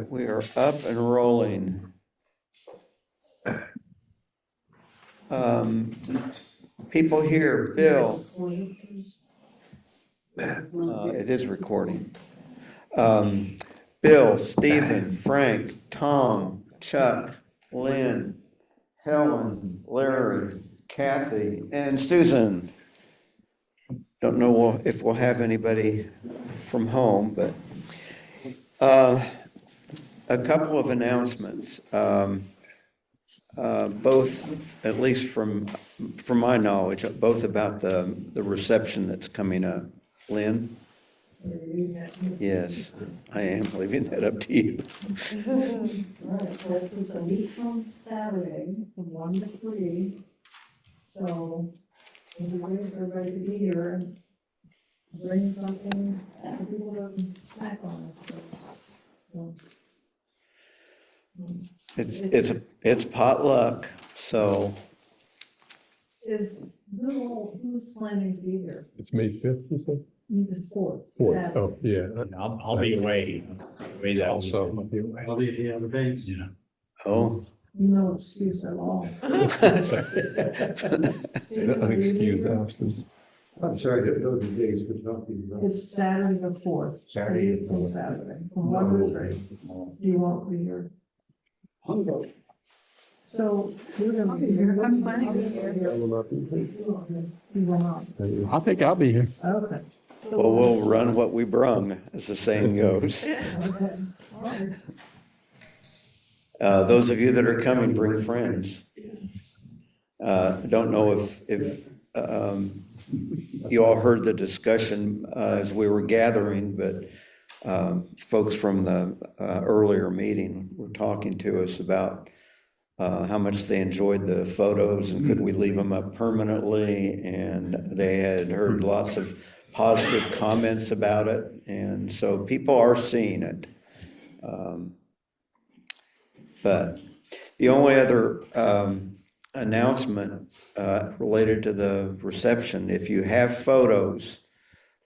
right, we are up and rolling. People here, Bill. It is recording. Bill, Stephen, Frank, Tom, Chuck, Lynn, Helen, Larry, Kathy, and Susan. Don't know if we'll have anybody from home, but a couple of announcements. Both, at least from my knowledge, both about the reception that's coming up. Lynn? Yes, I am leaving that up to you. Right, this is a week from Saturday, from 1 to 3. So, we're waiting for everybody to be here and bring something for people to snack on, I suppose. So. It's potluck, so. Who's planning to be here? It's May 5th, you said? The 4th. 4th, Saturday. oh, yeah. I'll be away. Away that Also, week. I'll be away. I'll be at the other base. Yeah. Oh. No excuse at all. Unexcused absence. I'm sorry, those are days, but not the. It's Saturday the 4th. Saturday the From 4th. Saturday, from 1 to 3. You won't be here. So, you're gonna be here. I'm planning to be here. I will not be here. You will not. I think I'll be here. Okay. Well, we'll run what we brung, as the saying goes. Okay. All right. Those of you that are coming, bring friends. I don't know if you all heard the discussion as we were gathering, but folks from the earlier meeting were talking to us about how much they enjoyed the photos and could we leave them up permanently, and they had heard lots of positive comments about it, and so people are seeing it. But the only other announcement related to the reception, if you have photos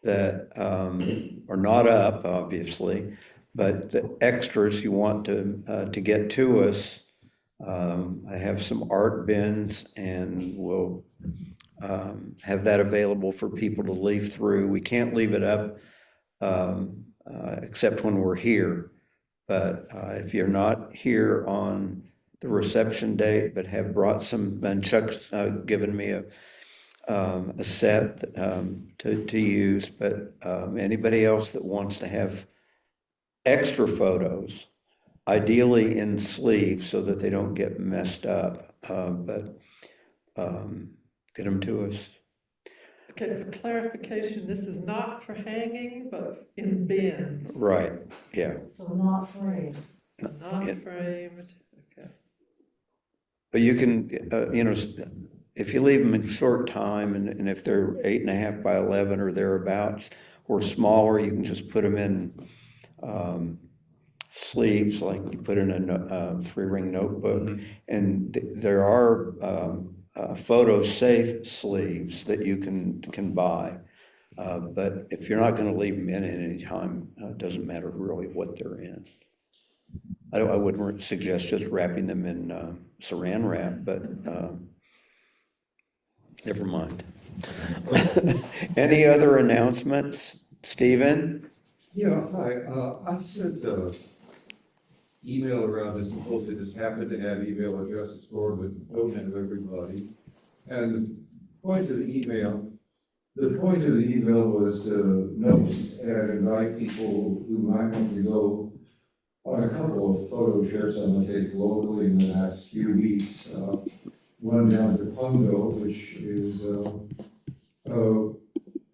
that are not up, obviously, but the extras you want to get to us, I have some art bins, and we'll have that available for people to leaf through. We can't leave it up except when we're here. But if you're not here on the reception date, but have brought some, and Chuck's given me a set to use, but anybody else that wants to have extra photos, ideally in sleeves so that they don't get messed up, but get them to us. Okay, for clarification, this is not for hanging, but in bins, Right, yeah. So not framed. not framed, okay. But you can, if you leave them in short time, and if they're 8.5 by 11 or thereabouts, or smaller, you can just put them in sleeves, like you put in a 3-ring notebook. Mm-hmm. And there are photo safe sleeves that you can buy. But if you're not going to leave them in at any time, it doesn't matter really what they're in. I wouldn't suggest just wrapping them in saran wrap, but never mind. Any other announcements? Stephen? Yeah, hi, I sent an email around this, supposedly just happened to have email addresses for, but don't have everybody. And the point of the email was to note and invite people who might want to go on a couple of photo trips I'm going to take locally in the next few weeks. One down to Congo, which is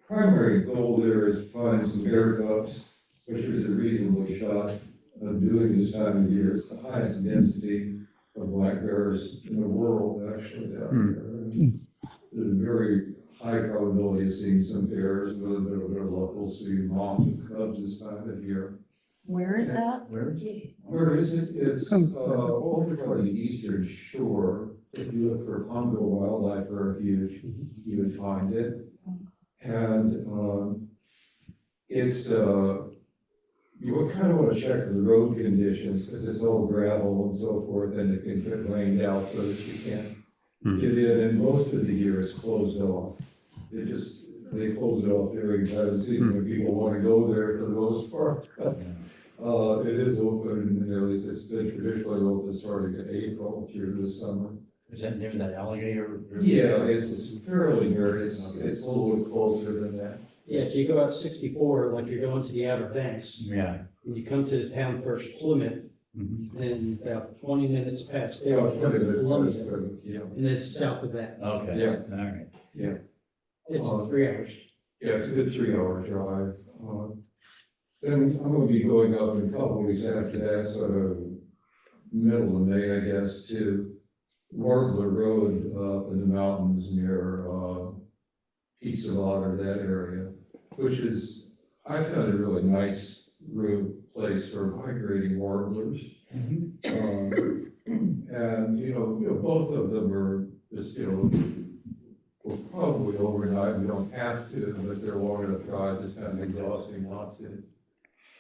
primary goal there is to find some bear cubs, which is a reasonable shot of doing this time of year. It's the highest density of black bears in the world, actually, down there. There's a very high probability of seeing some bears, with a bit of luck, we'll see moms and cubs this time of year. Where is that? Where is it? It's over toward the eastern shore. If you look for Congo Wildlife Refuge, you would find it. And it's you kind of want to check the road conditions, because it's all gravel and so forth, and it can get rained out so that you can't get in, and most of the year it's closed off. They close it off during time season when people want to go there for the most part. It is open, and at least it's been traditionally open starting in April through the summer. Is that near that alligator? Yeah, it's fairly near, it's a little bit closer than that. Yeah, so you go out 64, like you're going to the Outer Banks, Yeah. and you come to the town first Plymouth, Mhm. and about 20 minutes past there, Yeah, you come to Columbus, yeah, and it's south of that. Okay. Yeah. All right. yeah. It's 3 hours. Yeah, it's a good 3 hour drive. Then I'm gonna be going up in a couple weeks after that, sort of middle of May, I guess, to Warbler Road up in the mountains near Peaks of Otter, that area, which is, I found a really nice route place for migrating warblers. And, both of them are just, well, probably overnight, we don't have to, but they're long enough drives, it's kind of exhausting not to.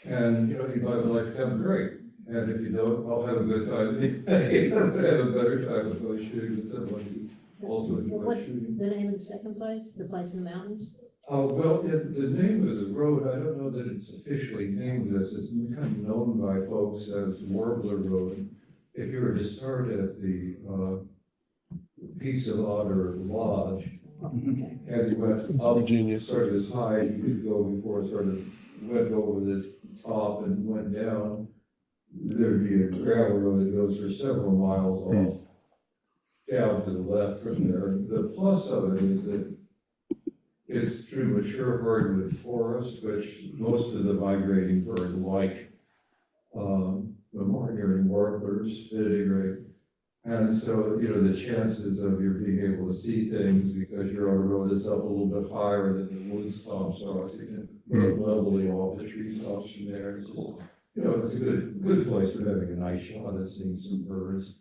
And, you might like to have great, and if you don't, I'll have a good time. I'm gonna have a better time if I shoot with somebody who also enjoys What's shooting. the name of the second place, the place in the mountains? Well, the name of the road, I don't know that it's officially named this, it's kind of known by folks as Warbler Road. If you were to start at the Peaks of Otter Lodge, and you went It's up Virginia. sort of as high as you could go before it sort of went over the top and went down, there'd be a gravel road that goes for several miles off down to the left from there. The plus of it is that it's through mature hardwood forest, which most of the migrating birds like, the migrating warblers at any rate. And so, the chances of you being able to see things because you're on a road that's up a little bit higher than the woods tops are, so you can levelly off the tree tops from there. It's just, it's a good place for having a nice shot at seeing some birds.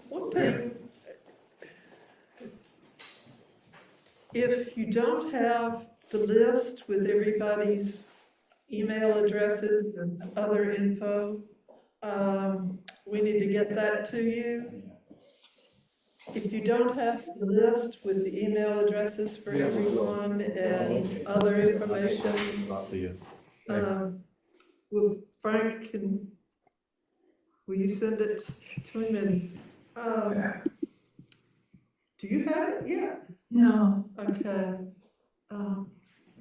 One thing, if you don't have the list with everybody's email addresses and other info, we need to get that to you. If you don't have the list with the email addresses for everyone and other information, will Frank will you send it to him and, do you have it yet? No. Okay. All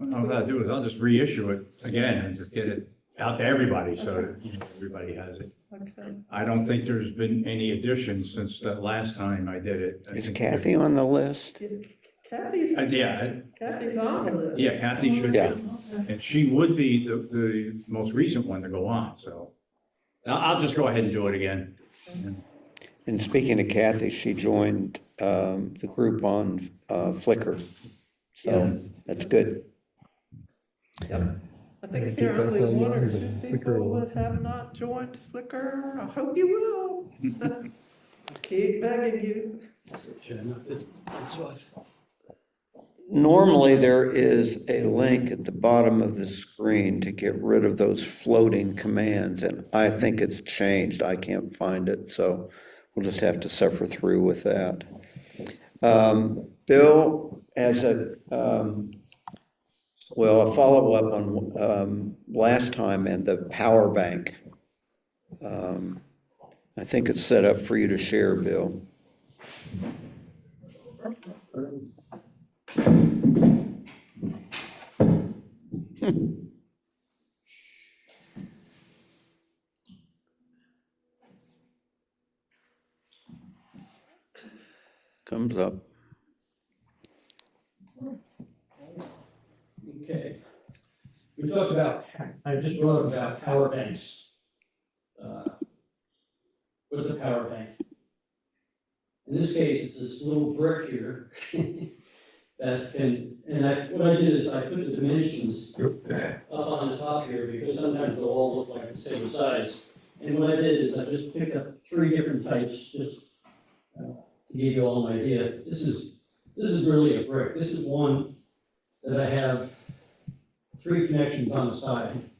I gotta do is I'll just reissue it again and just get it out to everybody so that everybody has it. Okay. I don't think there's been any additions since that last time I did it. I Is think- Kathy on the list? Kathy's, Yeah, Kathy's on the list. yeah, Kathy should Yeah. be. And she would be the most recent one to go on, so. I'll just go ahead and do it again. And speaking of Kathy, she joined the group on Flickr. So that's good. Yep. I think Keep there are that only on one or mind, two Flickr people will- that have not joined Flickr. I hope you will. Keep begging you. Should I not do it? Normally, there is a link at the bottom of the screen to get rid of those floating commands, and I think it's changed. I can't find it, so we'll just have to suffer through with that. Bill, as a follow-up on last time and the power bank. I think it's set up for you to share, Bill. Comes up. Okay. We talked about, I just brought up about power banks. What's a power bank? In this case, it's this little brick here that can, what I did is I put the dimensions up on the top here because sometimes they'll all look like the same size. And what I did is I just picked up 3 different types just to give you all an idea. This is really a brick. This is one that I have three connections on the side.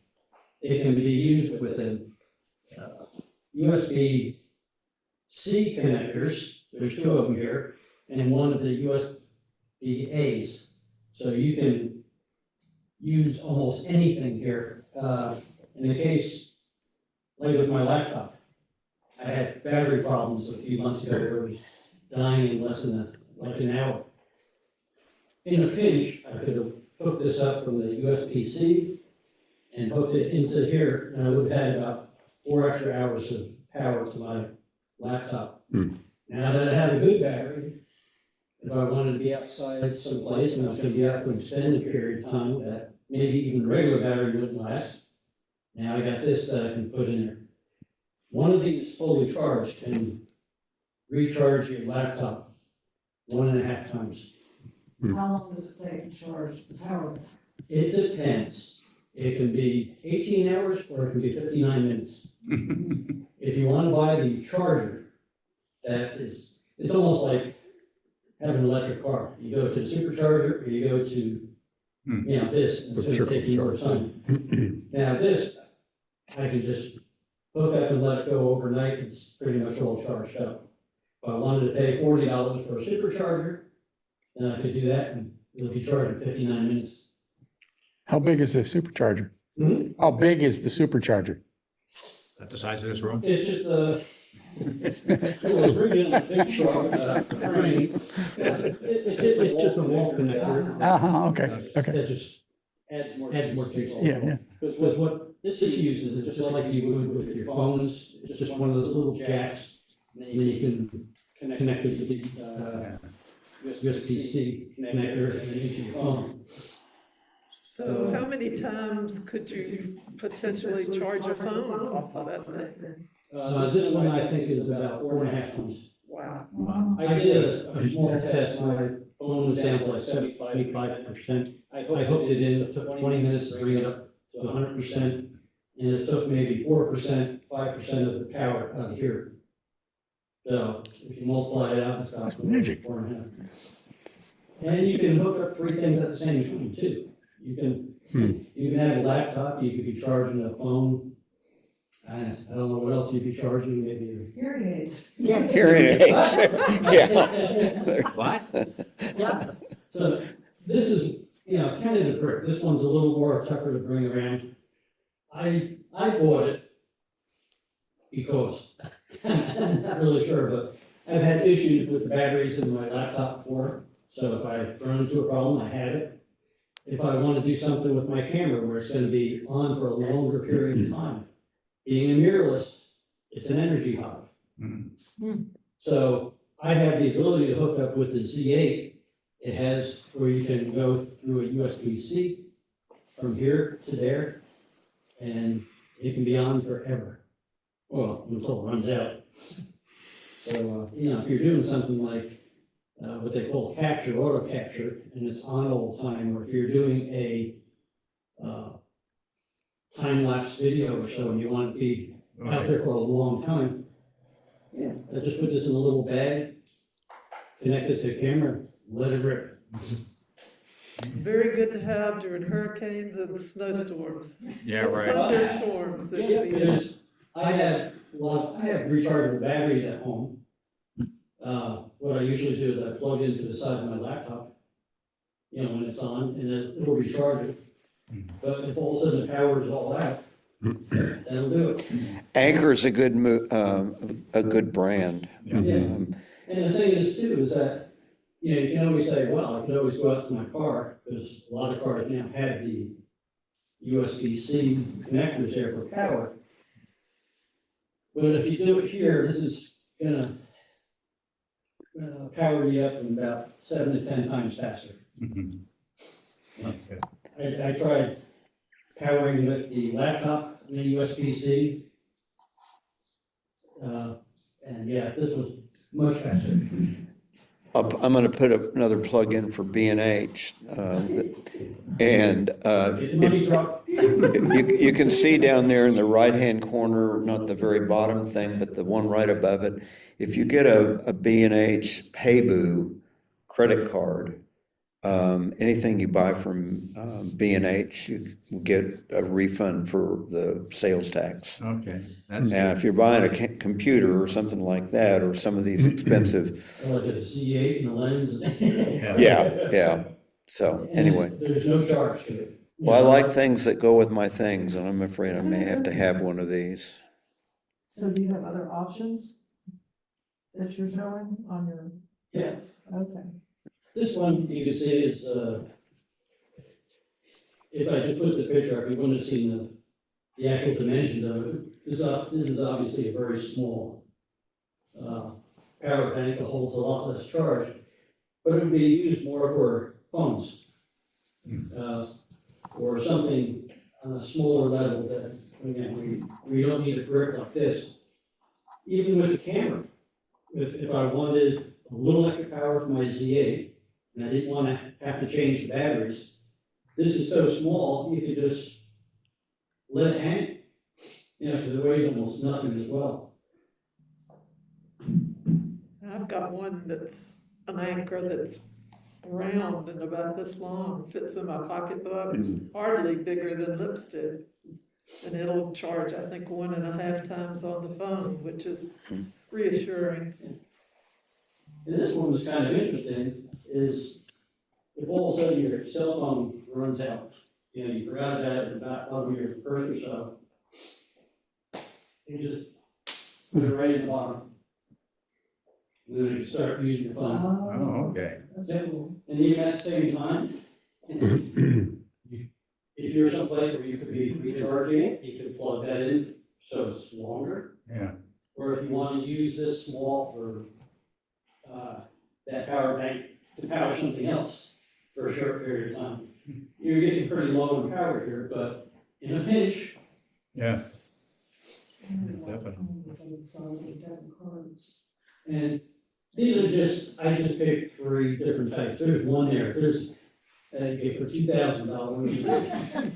It can be used with a USB-C connectors, there's two of them here, and one of the USB-As. So you can use almost anything here. In the case, like with my laptop, I had battery problems a few months ago where it was dying in less than like an hour. In a pinch, I could have hooked this up from the USB-C and hooked it into here, and I would have had about 4 extra hours of power to my laptop. Now that I have a good battery, if I wanted to be outside someplace and I was going to be out for an extended period of time, that maybe even regular battery wouldn't last. Now I got this that I can put in there. One of these fully charged can recharge your laptop 1.5 times. How long does it take to charge the power? It depends. It can be 18 hours or it can be 59 minutes. If you want to buy the charger, it's almost like having an electric car. You go to the supercharger or you go to, this, it's going to take you more time. Now this, I can just hook up and let it go overnight. It's pretty much all charged up. If I wanted to pay $40 for a supercharger, then I could do that and it'll be charged in 59 minutes. How big is the supercharger? Hmm? How big is the supercharger? That's the size of this room. It's just it was bringing a big truck, frame. It's just a wall connector. Okay, okay. That just adds more juice. Yeah. Because what this uses is just like you would with your phones, it's just one of those little jacks, and then you can connect it to the USB-C connector and into your phone. So how many times could you potentially charge a phone off of that thing? This one I think is about 4.5 times. Wow. I did a small test, my phone was down to like 75%. I hooked it in, it took 20 minutes to bring it up to 100%, and it took maybe 4%, 5% of the power out of here. So if you multiply it out, it's about Magic. 4.5. And you can hook up 3 things at the same time too. You can have a laptop, you could be charging a phone. I don't know what else you'd be charging, maybe. Hearing aids. Yes. Hearing aids. Yeah. What? Yeah. So this is, kind of the brick. This one's a little more tougher to bring around. I bought it because I'm not really sure, but I've had issues with the batteries in my laptop before. So if I run into a problem, I have it. If I want to do something with my camera where it's going to be on for a longer period of time, being a mirrorless, it's an energy hog. So I have the ability to hook up with the Z8. It has where you can go through a USB-C from here to there, and it can be on forever. Well, until it runs out. So, if you're doing something like what they call auto capture, and it's on all the time, or if you're doing a time-lapse video or so, and you want to be out there for a long time, I just put this in a little bag, connect it to a camera, let it rip. Very good to have during hurricanes and snowstorms. Yeah, right. Thunderstorms. I have rechargeable batteries at home. What I usually do is I plug into the side of my laptop, when it's on, and it'll recharge it. But if all of a sudden the power is all out, that'll do it. Anchor's a good brand. Yeah. And the thing is too, is that, you can always say, well, I could always go out to my car, because a lot of cars now have the USB-C connectors there for power. But if you do it here, this is gonna power you up in about 7 to 10 times faster. I tried powering with the laptop and the USB-C. And this was much faster. I'm going to put another plug in for B&H. And Money drop. you can see down there in the right-hand corner, not the very bottom thing, but the one right above it, if you get a B&H Paybu credit card, Anything you buy from B&H, you get a refund for the sales tax. Okay, that's, Now, if you're buying a computer or something like that, or some of these expensive, Like a Z8 and a lens. yeah. So And anyway, there's no charge to it. well, I like things that go with my things, and I'm afraid I may have to have one of these. So do you have other options that you're showing on your? Yes. Okay. This one, you can see is, if I just put the picture up, you wouldn't have seen the actual dimensions of it. This is obviously a very small, power bank that holds a lot less charge, but it would be used more for phones. Or something on a smaller level that, again, we don't need a brick like this. Even with the camera, if I wanted a little extra power for my Z8, and I didn't want to have to change the batteries, this is so small, you could just let it hang. Because it weighs almost nothing as well. I've got one that's an anchor that's round and about this long, fits in my pocketbook, hardly bigger than lipstick. And it'll charge, I think, 1.5 times on the phone, which is reassuring. And this one was kind of interesting, is if all of a sudden your cell phone runs out, you forgot about it about one of your purse or so, you just put it right in the bottom. And then you start using your phone. oh, okay. That's cool. And even at the same time, if you're someplace where you could be recharging it, you could plug that in so it's longer. Yeah, Or if you want to use this small for that power bank to power something else for a short period of time. You're getting pretty low in power here, but in a pinch, yeah. Definitely. and these are just, I just picked 3 different types. There's one there, there's, okay, for $2,000.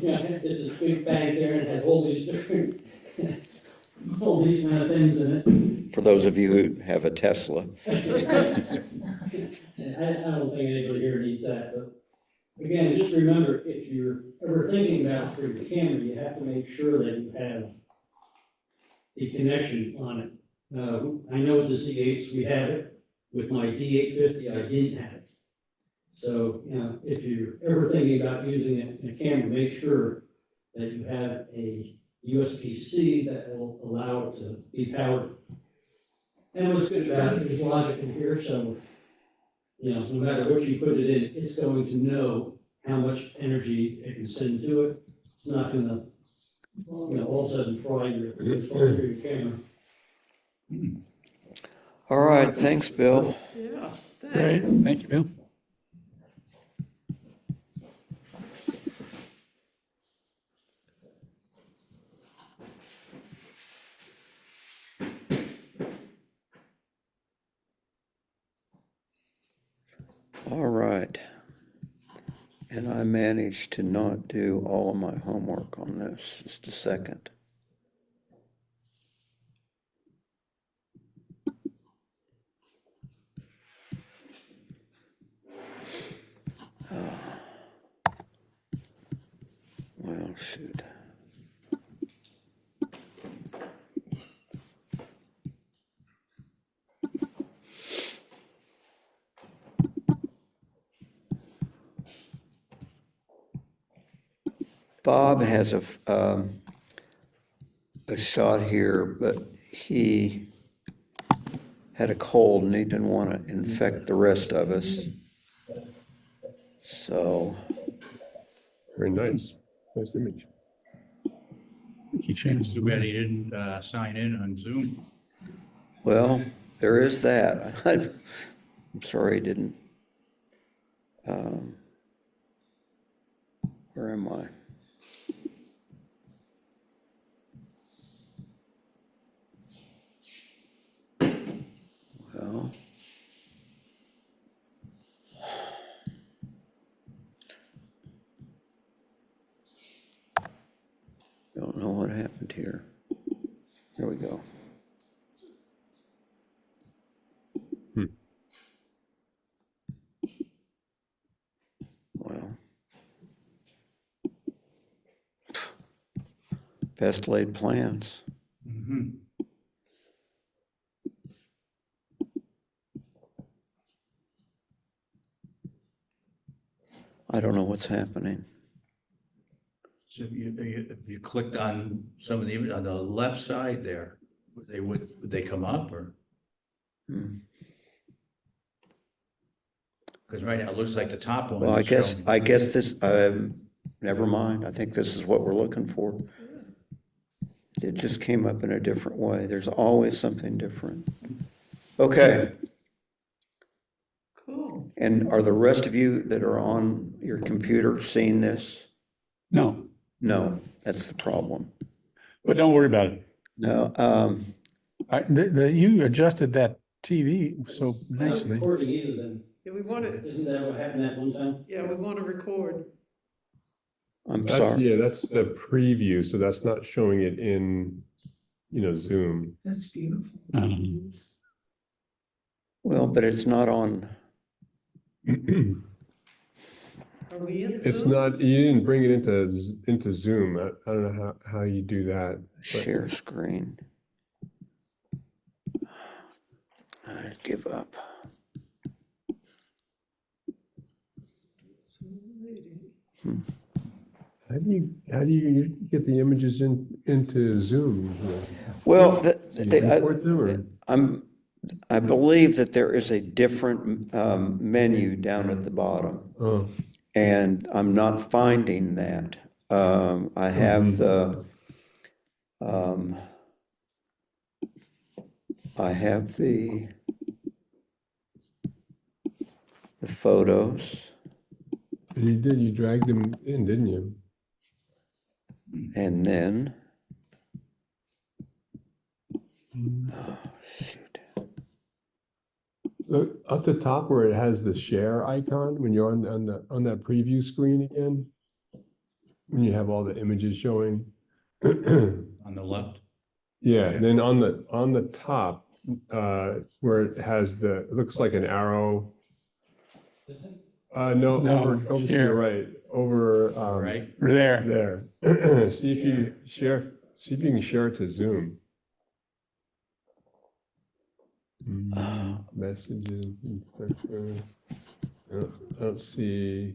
Yeah, there's this big bag there, and it has all these different, all these kind of things in it. For those of you who have a Tesla. And I don't think anybody here needs that, but again, just remember, if you're ever thinking about for your camera, you have to make sure that you have the connection on it. I know with the Z8s, we have it. With my D850, I didn't have it. So, if you're ever thinking about using it in a camera, make sure that you have a USB-C that will allow it to be powered. And what's good about it, there's logic in here, so, no matter what you put it in, it's going to know how much energy it can send to it. It's not gonna, all of a sudden fry your phone or your camera. All right, thanks, Bill. Yeah, Great, thanks. thank you, Bill. All right. And I managed to not do all of my homework on this. Just a second. Well, shoot. Bob has a shot here, but he had a cold and he didn't want to infect the rest of us. So, Very nice. Nice image. He changed Too bad he didn't sign in on Zoom. well, there is that. I'm sorry he didn't. Where am I? Well, don't know what happened here. There we go. Best laid plans. Mhm. I don't know what's happening. So if you clicked on some of the, on the left side there, would they come up or? Hmm. Because right now it looks like the top one Well, is showing. I guess this, never mind. I think this is what we're looking for. It just came up in a different way. There's always something different. Okay. Cool. And are the rest of you that are on your computer seeing this? No, No, that's the problem. but don't worry about it. No, You adjusted that TV so Not nicely. recording either then. Yeah, we want to, Isn't that what happened that one time? yeah, we want to record. I'm That's, sorry. yeah, that's the preview, so that's not showing it in, Zoom. That's beautiful. Well, but it's not on. Are we in It's Zoom? not, you didn't bring it into Zoom. I don't know how you do that. but- Share screen. I give up. How do you get the images into Zoom? Well, Do you import them or? I believe that there is a different menu down at the bottom, Oh, and I'm not finding that. I have the photos, you dragged them in, didn't you? and then, oh, shoot. Look, up the top where it has the share icon, when you're on that preview screen again, when you have all the images showing. On the left? Yeah, and then on the top, where it has it looks like an arrow. No, No, over to share. your right, over, Right? There. there. See if you can share it to Zoom. Messages. I don't see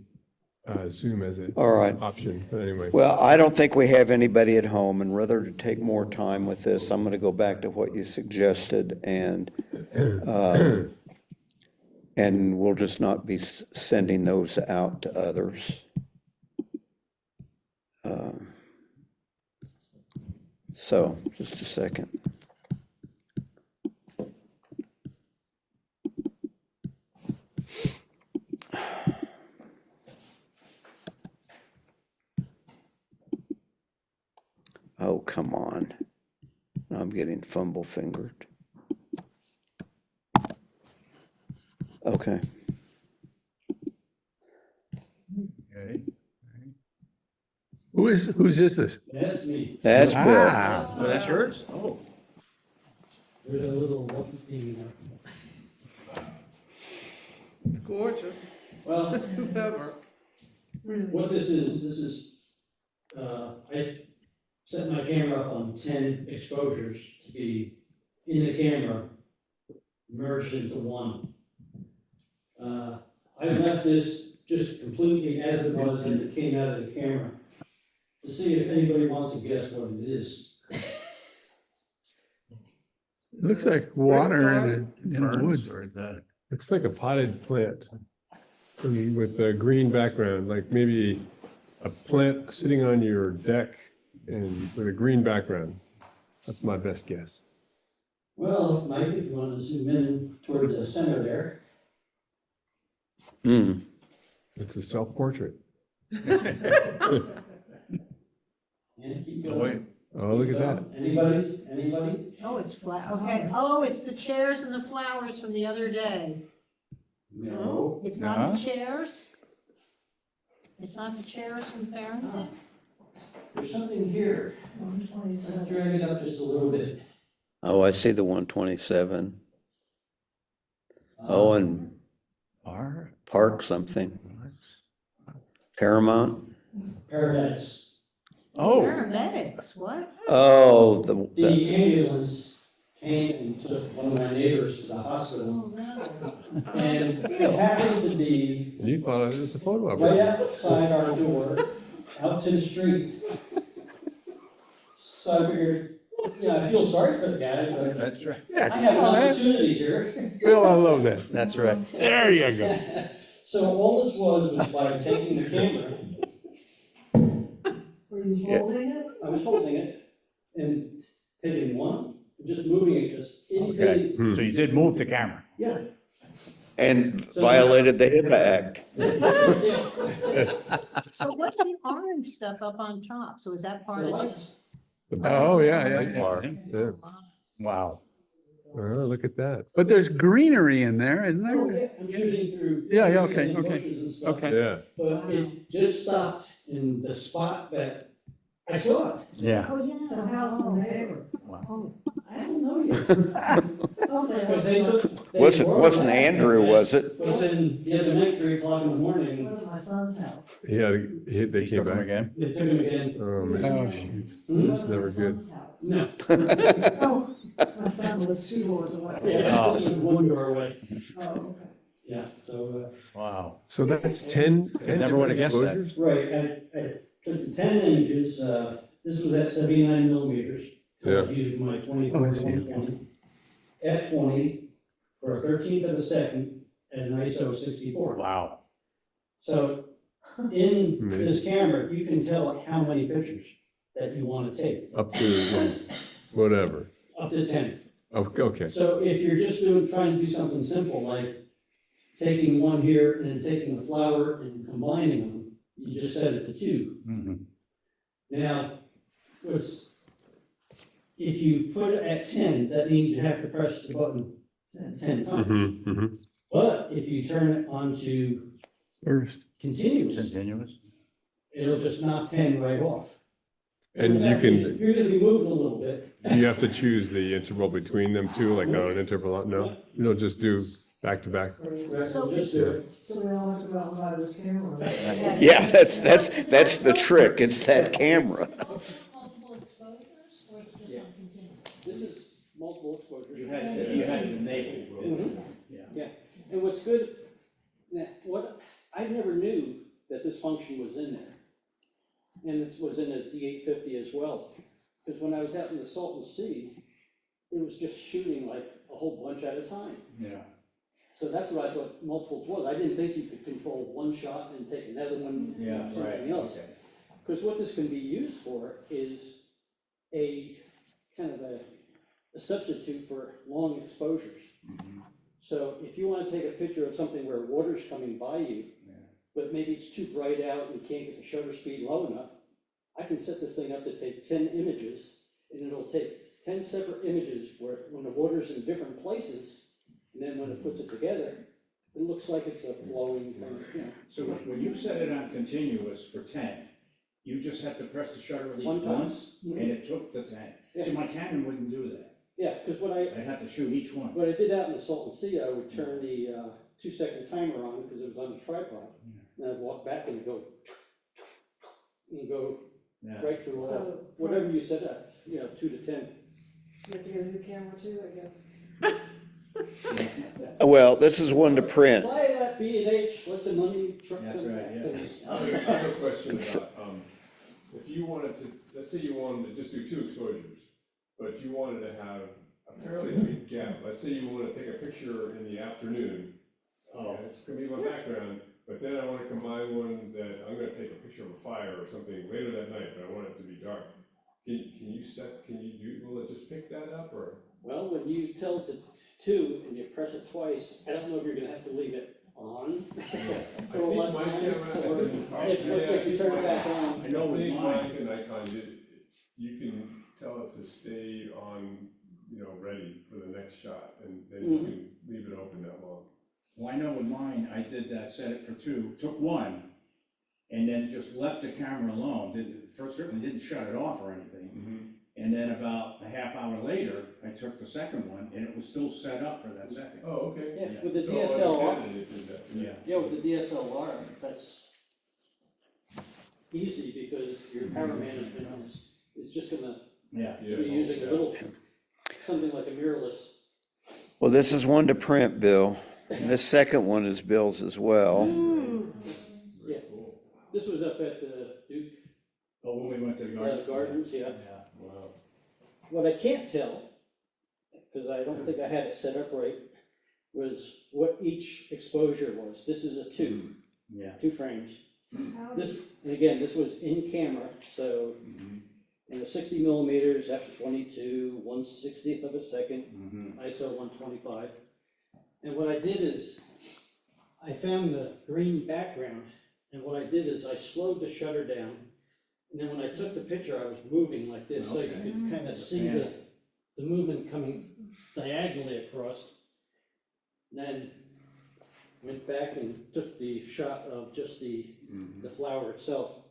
Zoom as an All right. option, but anyway. Well, I don't think we have anybody at home, and rather to take more time with this, I'm going to go back to what you suggested, and we'll just not be sending those out to others. So, just a second. Oh, come on. I'm getting fumble fingered. Okay. Okay. Whose is this? That's me. That's Bill. Ah, Oh, that's yours? Oh. There's a little lucky thing. It's gorgeous, Well, whoever. what this is, I set my camera up on 10 exposures to be in the camera, merged into one. I left this just completely as it was, as it came out of the camera, to see if anybody wants to guess what it is. it looks like water in a woods. Or the, Looks like a potted plant with a green background, like maybe a plant sitting on your deck and with a green background. That's my best guess. Well, Mike, if you want to zoom in toward the center there. Mm. It's a self-portrait. And keep oh, going. wait. Oh, look at that. Anybody? Oh, it's flat, okay. Oh, it's the chairs and the flowers from the other day. No. It's not the chairs? It's not the chairs from Farron's? There's something here. Let's 127. drag it up just a little bit. Oh, I see the 127. Oh, and R? Park something. Paramount. Paramedics. Oh, Paramedics, what? Oh, The ambulance came and took one of my neighbors to the hospital, Oh, no. and it happened to be You thought it was a photo of right it. outside our door, out to the street. So I figured, yeah, I feel sorry for the guy, but that's right. I have an opportunity here. Bill, I love that. That's right. There you go. So all this was by taking the camera, Were you holding it? I was holding it and taking one, just moving it just itty Okay, bitty. so you did move the camera. Yeah. and violated the HIPAA Act. So what's the orange stuff up on top? So is that part of this? Lights. Oh, yeah. Yeah. Wow. Oh, look at that. But there's greenery in there, isn't Oh, there? yeah, I'm shooting through. Yeah, yeah, trees okay, and okay, bushes and stuff. okay. Yeah. But it just stopped in the spot that I saw it. Yeah. Oh, yeah. So how's the neighbor? Oh, I don't know yet. Because they took. they Wasn't, were wasn't back, I Andrew, guess. was it? But then the other night, 3 o'clock in the It morning, wasn't my son's house. Yeah, they came back. again? they took him again. Oh, man. Oh, shoot. It Hmm? That's wasn't my never good. son's house. No. Oh, my son was 2 doors away. Yeah, this was one door away. Oh, okay. Yeah, so, Wow. So that's 10. Never would've guessed that. exposures? right, I took the 10 images, this was at 79 millimeters. So I was using my 24 Oh, I to see. 120. F20 for a 13th of a second at an ISO 64. Wow. So in this camera, you can tell how many pictures that you want to take, Up to whatever. up to 10. Oh, okay. So if you're just trying to do something simple, like taking one here and then taking a flower and combining them, you just set it to 2. Mhm. Now, if you put it at 10, that means you have to press the button 10 times. Mm-hmm, mm-hmm. But if you turn it onto First. continuous, Continuous. it'll just knock 10 right off. And In you fact, can, You're gonna be moving a little bit. you have to choose the interval between them too, like on an interval, no? You don't just do back to back. So just do it. So we all have to go out and buy this camera. Yeah, that's the trick, it's that camera. multiple exposures or it's just Yeah. on continuous? This is multiple exposures. You had it enabled. Mhm. Yeah. Yeah, and what's good, I never knew that this function was in there. And it was in a D850 as well, because when I was out in the Salton Sea, it was just shooting like a whole bunch at a time. Yeah. So that's what I thought multiples was. I didn't think you could control one shot and take another one, Yeah, something else. Because what this can be used for is a kind of a substitute for long exposures. Mhm. So if you want to take a picture of something where water's coming by you, Yeah. but maybe it's too bright out and you can't get the shutter speed low enough, I can set this thing up to take 10 images, and it'll take 10 separate images where, when the water's in different places, and then when it puts it together, it looks like it's a flowing kind of, you know. So when you set it on continuous for 10, you just had to press the shutter release One time. once, and it took the 10. Yeah. See, my Canon wouldn't do that. Yeah, because what I'd have to shoot each one. I did out in the Salton Sea, I would turn the 2-second timer on because it was on a tripod. And I'd walk back and go, and go Yeah. right through So, whatever you set up, 2 to 10. You have to get a new camera too, I guess. Well, this is one to print. Buy that B&H, let the money truck That's come right, back yeah. to me. I have a question about, if you wanted to, let's say you wanted to just do 2 exposures, but you wanted to have a fairly big gap. Let's say you want to take a picture in the afternoon. Oh. That's gonna be my background, but then I want to combine one that I'm gonna take a picture of a fire or something later that night, but I want it to be dark. Will it just pick that up, or? Well, when you tell it to 2 and you press it twice, I don't know if you're gonna have to leave it on for a long time, or if you turn it back on. I know with think mine- and Nikon, you can tell it to stay on, ready for the next shot, and then you can leave it open that long. Well, I know with mine, I did that, set it for 2, took 1, and then just left the camera alone, certainly didn't shut it off or anything. And then about a half hour later, I took the second one, and it was still set up for that second. Oh, okay. Yeah, with the So on DSLR, Canon, it did that. Yeah. yeah, with the DSLR, that's, easy because your power management is just gonna Yeah. be using a little, something like a mirrorless. Well, this is one to print, Bill. And this second one is Bill's as well. Yeah, this was up at the Duke Oh, when we went to the garden? Gardens, yeah. Yeah, wow. What I can't tell, because I don't think I had it set up right, was what each exposure was. This is a two Yeah. frames. So how This, and again, this was in camera, so, 60 millimeters, f/22, 1/60th of a second, ISO 125. And what I did is, I found the green background, and what I did is I slowed the shutter down, and then when I took the picture, I was moving like this, so you Okay. could kind of see the movement coming diagonally across. Then went back and took the shot of just the flower itself.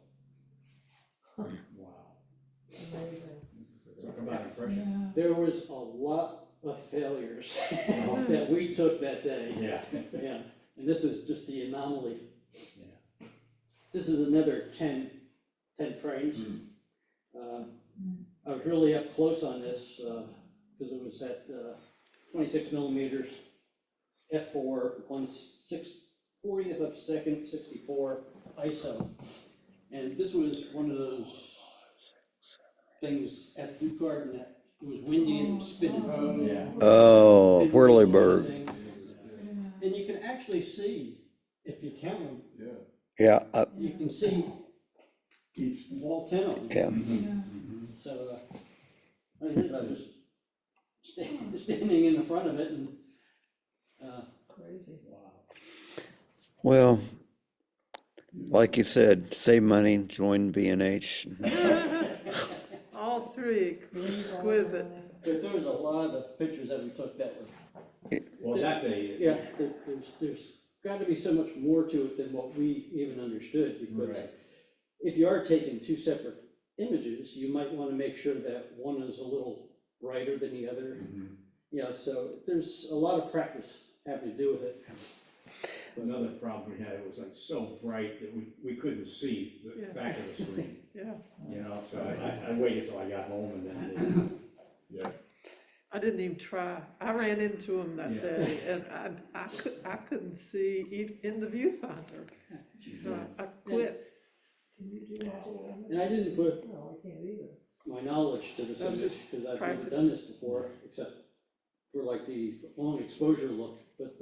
Wow. amazing. Talk about impression. There was a lot of failures that we took that day. Yeah. Yeah, and this is just the anomaly. Yeah. This is another 10 frames. I was really up close on this, because it was at 26 millimeters, f4, 1/640th of a second, 64 ISO. And this was one of those things at Duke Garden that was windy and spinning. Yeah. Oh, And Whirlybird. And you can actually see, if you count them, Yeah, you can see all 10 of them. yeah. So, I was just standing in the front of it and, Crazy. Well, like you said, save money, join B&H. All three exquisite. but there was a lot of pictures that we took that were, Well, that day. yeah, there's gotta be so much more to it than what we even understood, because Right. if you are taking two separate images, you might wanna make sure that one is a little brighter than the other. Yeah, so there's a lot of practice having to do with it. Another problem we had, it was like so bright that we couldn't see the Yeah. back of the screen, Yeah, you know, so I waited till I got home and then. I didn't even try. I ran into him that Yeah. day and I couldn't see in the viewfinder. So I quit. Can you do multiple images? And I didn't put No, I can't either. my knowledge to this That was image, just because I've practice. never done this before, except for like the long exposure look, but,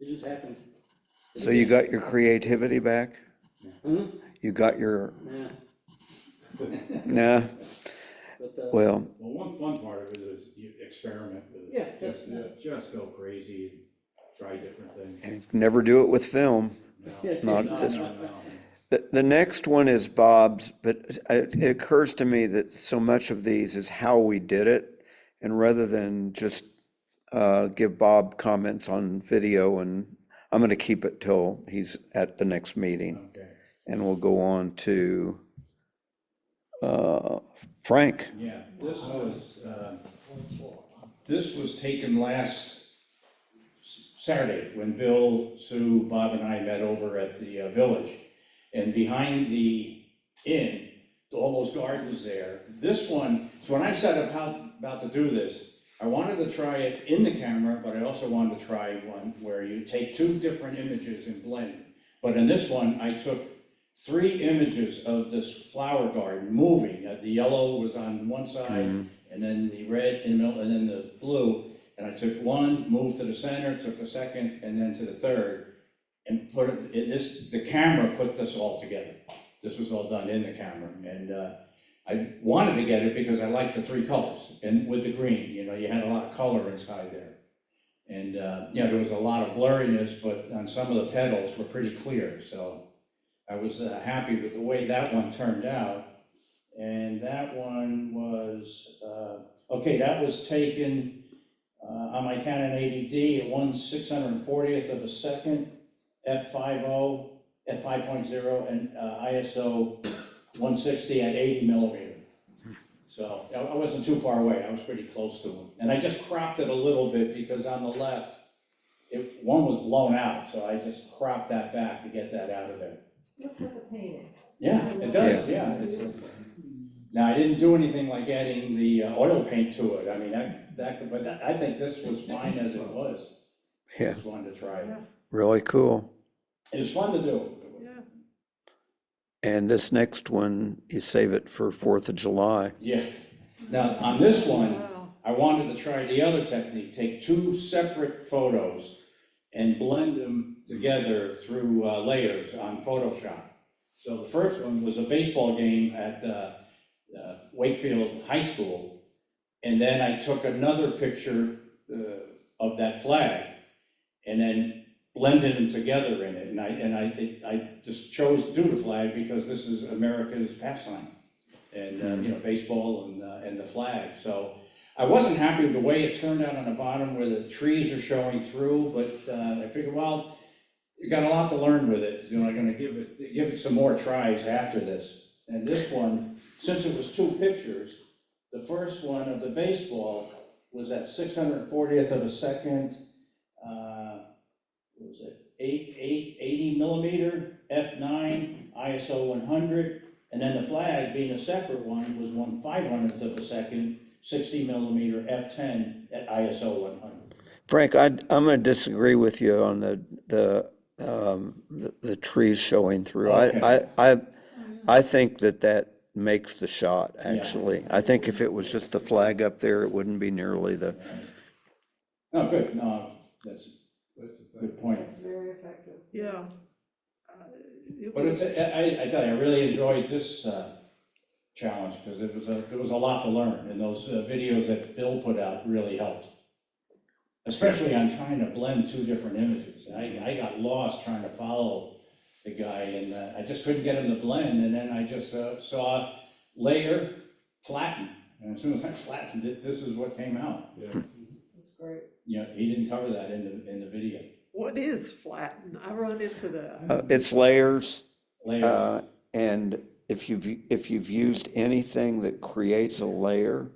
it just happened. So you got your creativity back? Hmm? You got your, Yeah, nah, but, well, Well, one fun part of it is you experiment with Yeah, it, just go crazy and try different things. never do it with film. Not No, this no, one. no. The next one is Bob's, but it occurs to me that so much of these is how we did it. And rather than just give Bob comments on video, and I'm going to keep it till he's at the next meeting. Okay, And we'll go on to Frank. yeah, this was taken last Saturday when Bill, Sue, Bob and I met over at the village. And behind the inn, all those gardens there, this one, so when I set about to do this, I wanted to try it in the camera, but I also wanted to try one where you take two different images and blend. But in this one, I took 3 images of this flower garden moving. The yellow was on one side, and then the red in the middle, and then the blue. And I took one, moved to the center, took the second, and then to the third, and put it, the camera put this all together. This was all done in the camera, and I wanted to get it because I liked the 3 colors, and with the green, you know, you had a lot of color inside there. And, there was a lot of blurriness, but on some of the petals were pretty clear, so I was happy with the way that one turned out. And that one was, that was taken on my Canon 80D at 1/640th of a second, f/5.0, and ISO 160 at 80 millimeter. So I wasn't too far away, I was pretty close to them. And I just cropped it a little bit because on the left, one was blown out, so I just cropped that back to get that out of there. Looks like a painting. Yeah, it does, yeah. Now, I didn't do anything like adding the oil paint to it. I mean, I think this was fine as it was. Yeah. Just wanted to try it. Really cool. It was fun to do. Yeah. And this next one, you save it for 4th of July. Yeah. Now, on this one, Wow. I wanted to try the other technique, take two separate photos and blend them together through layers on Photoshop. So the first one was a baseball game at Wakefield High School. And then I took another picture of that flag and then blended them together in it. And I just chose to do the flag because this is America's pastime. And, you know, baseball and the flag. So I wasn't happy with the way it turned out on the bottom where the trees are showing through, but I figured, well, you got a lot to learn with it. You know, I'm gonna give it some more tries after this. And this one, since it was two pictures, the first one of the baseball was at 640th of a second, what was it, 80 millimeter, f9, ISO 100. And then the flag, being a separate one, was 1/500th of a second, 60 millimeter f10 at ISO 100. Frank, I'm going to disagree with you on the trees showing through. Okay. I think that makes the shot, actually. I think if it was just the flag up there, it wouldn't be nearly the, Oh, good, no, that's a good point. It's very effective. Yeah. But it's, I tell you, I really enjoyed this challenge because it was a lot to learn, and those videos that Bill put out really helped. Especially on trying to blend two different images. I got lost trying to follow the guy, and I just couldn't get him to blend, and then I just saw layer, flatten, and as soon as I flattened it, this is what came out. Yeah. That's great. You know, he didn't cover that in the video. What is flatten? I run into that. it's layers. Layers. And if you've used anything that creates a layer,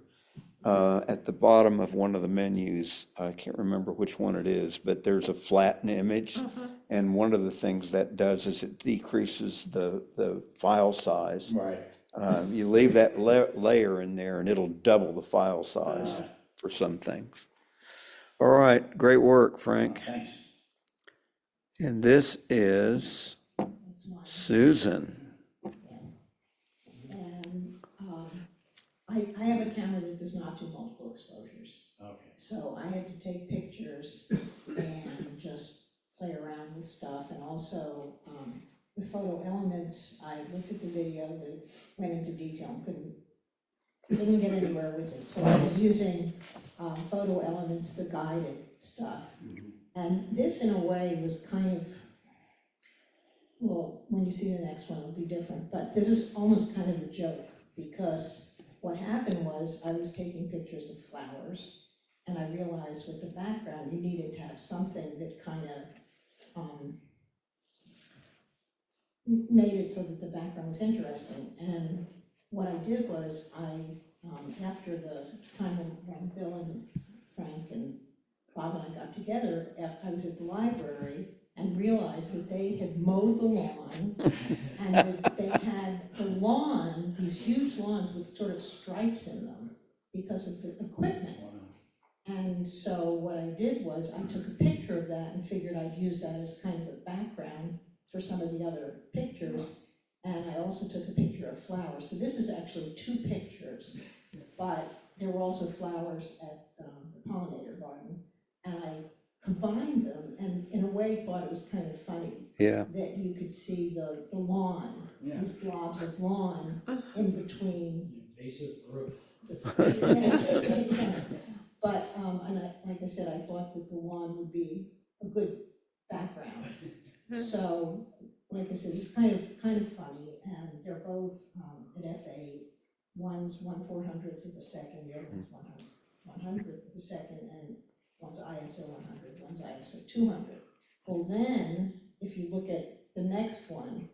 at the bottom of one of the menus, I can't remember which one it is, but there's a flatten image. And one of the things that does is it decreases the file size. Right. You leave that layer in there and it'll double the file size for some things. All right, great work, Frank. Thanks. And this is That's mine. Susan. And, I have a camera that does not do multiple exposures. Okay. So I had to take pictures and just play around with stuff, and also, with photo elements, I looked at the video that went into detail and didn't get anywhere with it. So I was using, photo elements, the guided stuff. And this, in a way, was kind of, well, when you see the next one, it'll be different, but this is almost kind of a joke, because what happened was I was taking pictures of flowers, and I realized with the background, you needed to have something that kind of made it so that the background was interesting. And what I did was after the time when Bill and Frank and Bob and I got together, I was at the library and realized that they had mowed the lawn, and that they had the lawn, these huge lawns with sort of stripes in them because of the equipment. And so what I did was I took a picture of that and figured I'd use that as kind of a background for some of the other pictures. And I also took a picture of flowers. So this is actually two pictures, but there were also flowers at the pollinator garden. And I combined them and in a way thought it was kind of funny. Yeah. That you could see the lawn, Yeah. these blobs of lawn in between. Invasive growth. But, and like I said, I thought that the lawn would be a good background. So, like I said, it's kind of funny, and they're both at f8. One's 1/400th of a second, the other one's 100th of a second, and one's ISO 100, one's ISO 200. Well, then, if you look at the next one.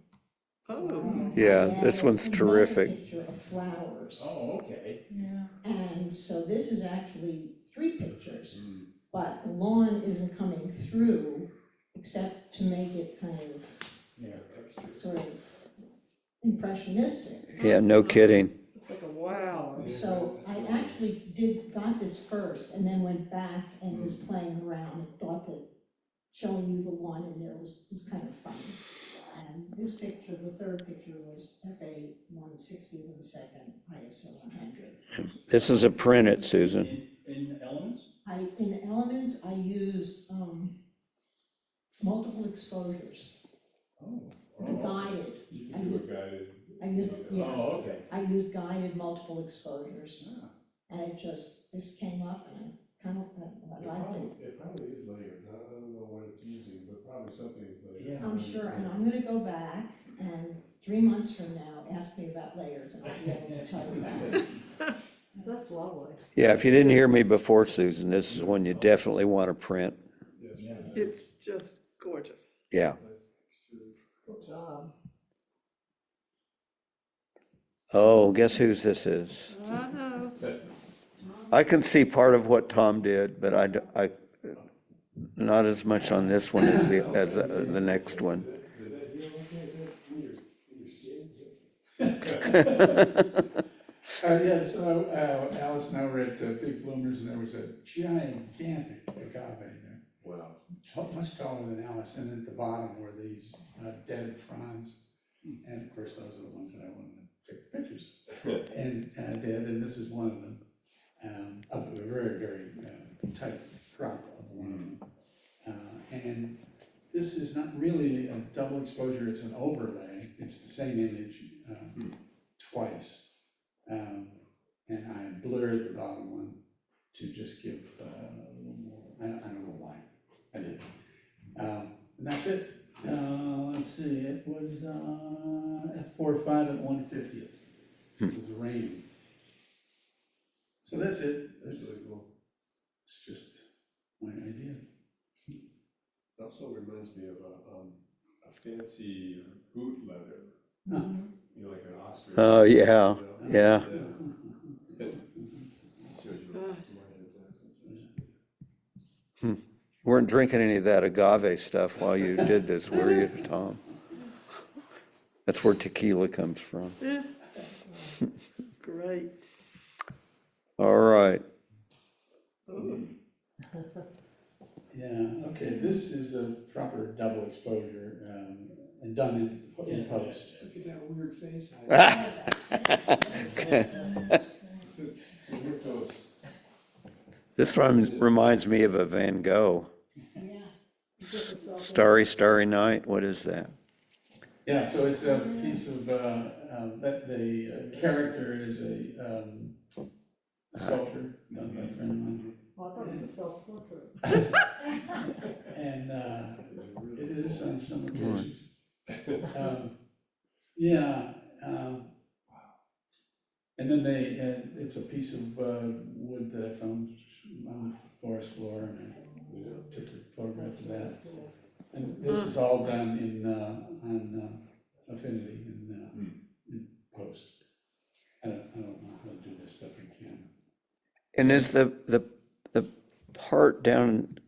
Oh. Yeah, I this added one's another terrific. picture of flowers. Oh, okay. Yeah. And so this is actually 3 pictures, but the lawn isn't coming through except to make it kind of Yeah. sort of impressionistic. Yeah, no kidding. It's like a wow. So I actually got this first and then went back and was playing around and thought that showing you the one in there was kind of funny. And this picture, the third picture, was FA 1/62, ISO 100. This is a print it, Susan. In Elements? In Elements, I used multiple exposures. The guided. Oh, okay. I used guided multiple exposures. And this came up and I kind of, I liked it. It probably is layered, I don't know what it's using, but probably something layered. Yeah. I'm sure, and I'm gonna go back and 3 months from now, ask me about layers and I'll be able to tell you about it. That's lovely. Yeah, if you didn't hear me before, Susan, this is one you definitely want to print. It's just gorgeous. Yeah. Good job. Oh, guess whose this is? I know. I can see part of what Tom did, but I not as much on this one as the next one. Yeah, so Alice and I were at Big Bloomers, and there was a gigantic agave there. Wow. Much taller than Alice, and at the bottom were these dead fronds. And of course, those are the ones that I wanted to take the pictures of. And I did, and this is one of them, of a very, very tight crop of one of them. And this is not really a double exposure, it's an overlay. It's the same image twice. And I blurred the bottom one to just give a little more, I don't know why I did. And that's it. Let's see, it was F45 at 1/50th. It was raining. So that's it. That's really cool. It's just my idea. It also reminds me of a fancy boot leather, Huh. you know, like an ostrich. Oh, yeah, you know? yeah. Shows you what it's Hmm. Weren't drinking any of that agave stuff while you did this, were you, Tom? That's where tequila comes from. Yeah. Great. All right. Yeah, okay, this is a proper double exposure and done in post. Look at that weird face. This one reminds me of a Van Gogh. Yeah. Starry, Starry Night. What is that? Yeah, so it's a piece of, that the character is a sculpture done by a friend of mine. Well, I thought it was a self-portrait. And it is on some occasions. Yeah, and then it's a piece of wood that I found on the forest floor, and I took a photograph of that. And this is all done on Affinity in post. I don't know how to do this stuff in camera. And is the part down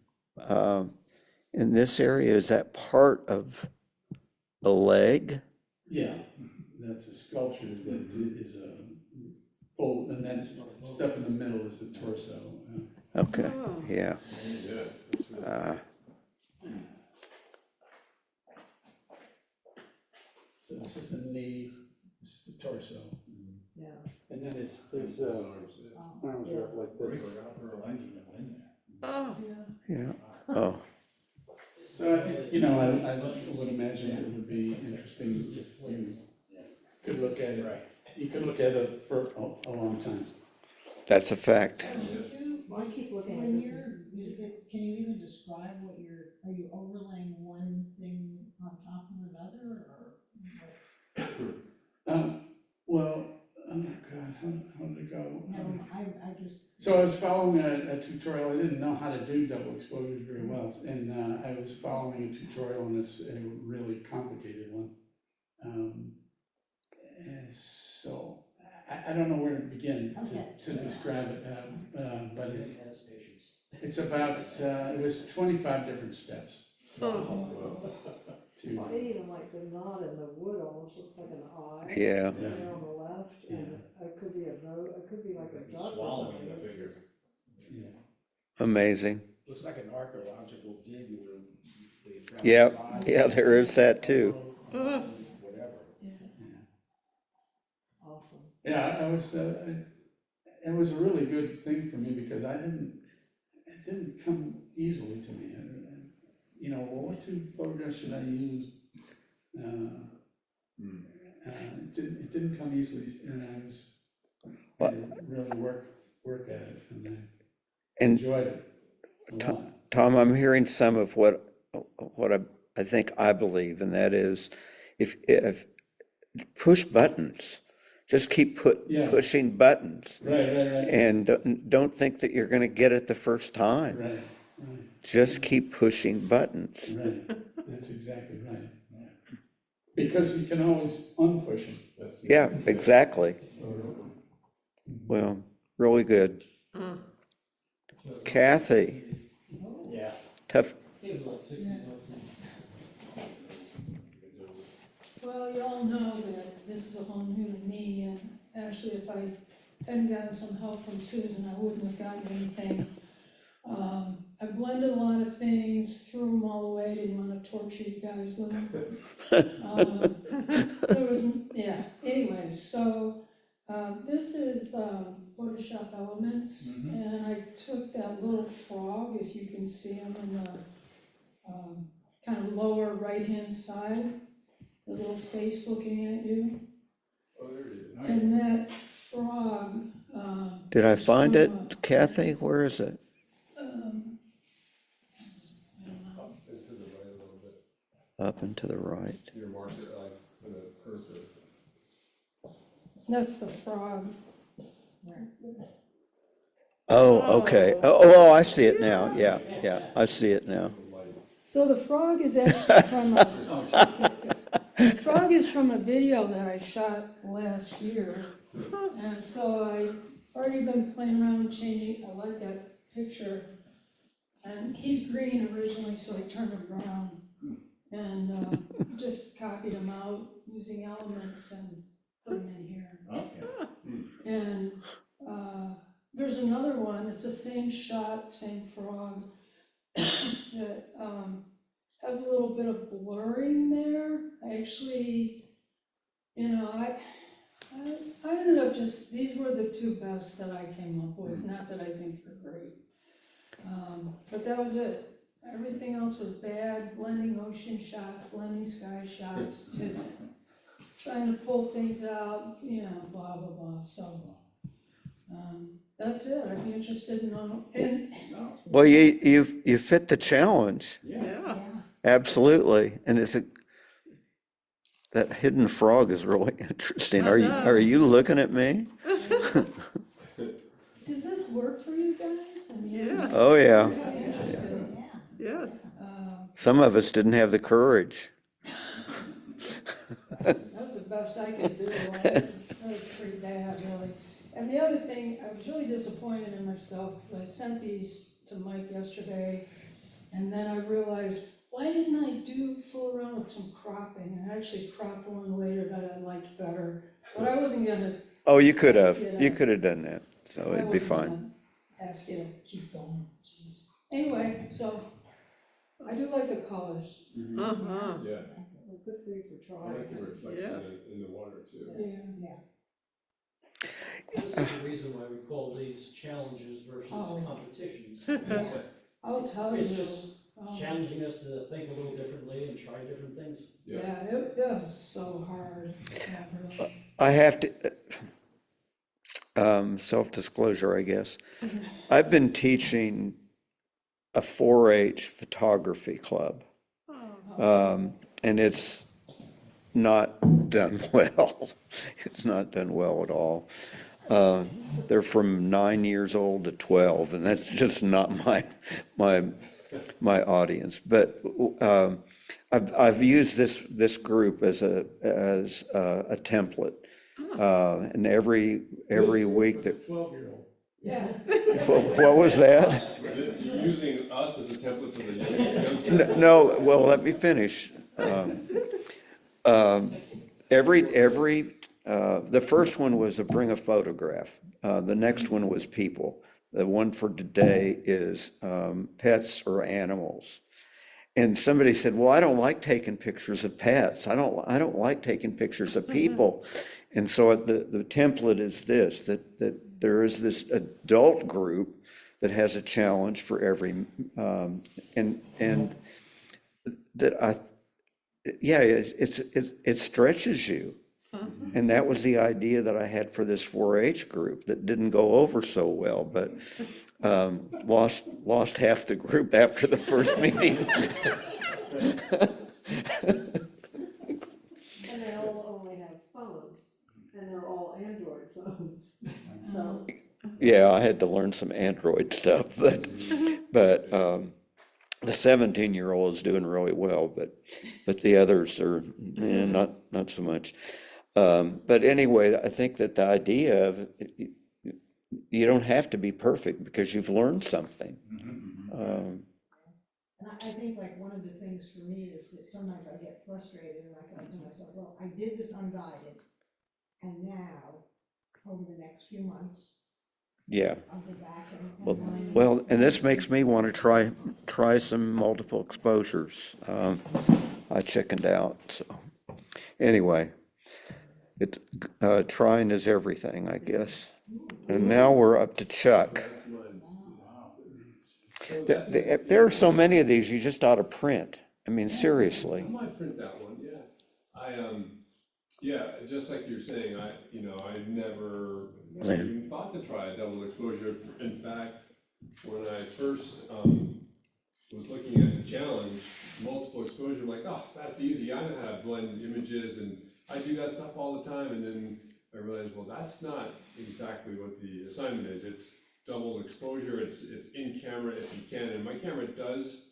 in this area, is that part of a leg? Yeah, that's a sculpture that is a full, and then stuff in the middle is the torso. Okay, yeah. So this is the knee, this is the torso. Yeah. And then there's arms are up like this. Oh, Yeah. Oh, So I think, you know, I would imagine it would be interesting if you could look at it. You could look at it for a long time. that's a fact. I keep looking When at this. can you even describe what are you overlaying one thing on top of another, or? Well, oh God, how did it go? I just. So I was following a tutorial. I didn't know how to do double exposures very well, and I was following a tutorial on this a really complicated one. And so I don't know where to begin to describe it, but it's about it was 25 different steps. oh, Well, even like the knot in the wood almost looks like an eye. Yeah. There on the left, and it could be a boat, it could be like a duck or Swallowing something. the It's figure. just- Yeah. Amazing. Looks like an archaeological dig where they found. Yeah, bodies, yeah, there is that too. Whatever. Awesome. Yeah, it was a really good thing for me because it didn't come easily to me. You know, well, what two photographs should I use? It didn't come easily, and I had to really work at it, and I And enjoyed it a lot. Tom, I'm hearing some of what I think I believe, and that is if push buttons, just keep Yeah. pushing buttons, Right. and don't think that you're going to get it the first time. Right. Just keep pushing buttons. Right, that's exactly right. Because you can always unpush them. Yeah, exactly. Well, really good. Kathy, Yeah. tough. It was like 60 bucks. Well, you all know that this is a whole new to me, and actually, if I hadn't gotten some help from Susan, I wouldn't have gotten anything. I blended a lot of things, threw them all away, didn't want to torture you guys with them. There was, yeah, anyway, so, this is, Photoshop Elements, and I took that little frog, if you can see him in the, kind of lower right-hand side, the little face looking at you. Oh, there it is. And that frog, Did I find from, it, Kathy? Where is it? I don't know. It's to the right a little bit. Up and to the right. Your marker, like, for the cursor. That's the frog. Oh, okay. Oh, I see it now. Yeah, I see it now. So the frog is actually from the frog is from a video that I shot last year. And so I've already been playing around changing, I like that picture. And he's green originally, so I turned him brown. And just copied him out using elements and put him in here. Okay. And there's another one, it's the same shot, same frog, that has a little bit of blurring there. I actually, you know, I ended up just, these were the two best that I came up with, not that I think they're great. But that was it. Everything else was bad, blending ocean shots, blending sky shots, just trying to pull things out, you know, blah, blah, blah, so. That's it, I'd be interested in knowing, and Well, you fit the challenge. Yeah. Absolutely. And that hidden frog is really interesting. Are you looking at me? does this work for you guys? I mean, Yes. Oh, yeah. I'm interested. Yes. Some of us didn't have the courage. That was the best I could do, that was pretty bad, really. And the other thing, I was really disappointed in myself, because I sent these to Mike yesterday, and then I realized, why didn't I fool around with some cropping? I actually cropped one later that I liked better, but I wasn't gonna. Oh, you could have. Yeah. You could have done that. So I it'd be wasn't fine. gonna ask you to keep going, jeez. Anyway, so, I do like the colors, Uh-huh. Yeah, Well, good for you for I like the trying. reflection Yes. in the water too. yeah. This is the reason why we call these challenges versus Oh. competitions. I'll tell you. It's just um, challenging us to think a little differently and try different things. Yeah, it was so hard, yeah, really. I have to, self-disclosure, I guess. I've been teaching a 4-H photography club. And it's not done well. It's not done well at all. They're from 9 years old to 12, and that's just not my audience. But I've used this group as a template, and every week that. 12-year-old. Yeah. What was that? You're using us as a template for the young. No, well, let me finish. The first one was a bring a photograph. The next one was people. The one for today is pets or animals. And somebody said, well, I don't like taking pictures of pets. I don't like taking pictures of people. And so the template is this, that there is this adult group that has a challenge for every, and that yeah, it stretches you. And that was the idea that I had for this 4-H group that didn't go over so well, but lost half the group after the first meeting. And they all only have phones, and they're all Android phones, so. Yeah, I had to learn some Android stuff, but the 17-year-old is doing really well, but the others are not so much. But anyway, I think that the idea of you don't have to be perfect because you've learned something. And I think like one of the things for me is that sometimes I get frustrated and I think to myself, well, I did this unguided. And now, over the next few months, Yeah. I'll go back and learn Well, these and this things. makes me want to try some multiple exposures. I chickened out, so anyway, it's trying is everything, I guess. And now we're up to Chuck. There are so many of these, you just ought to print. I mean, seriously. I might print that one, yeah. Yeah, just like you're saying, I never even thought to try a double exposure. In fact, when I first was looking at the challenge, multiple exposure, I'm like, oh, that's easy. I know how to blend images and I do that stuff all the time. And then I realized, well, that's not exactly what the assignment is. It's double exposure. It's in camera if you can. And my camera does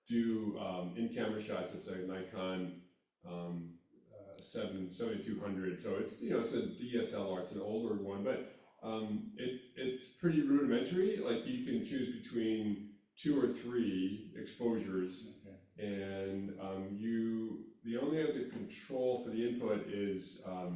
do in-camera shots. It's a Nikon 7200. So it's, it's a DSLR. It's an older one, but it's pretty rudimentary. Like you can choose between 2 or 3 exposures, and the only other control for the input is I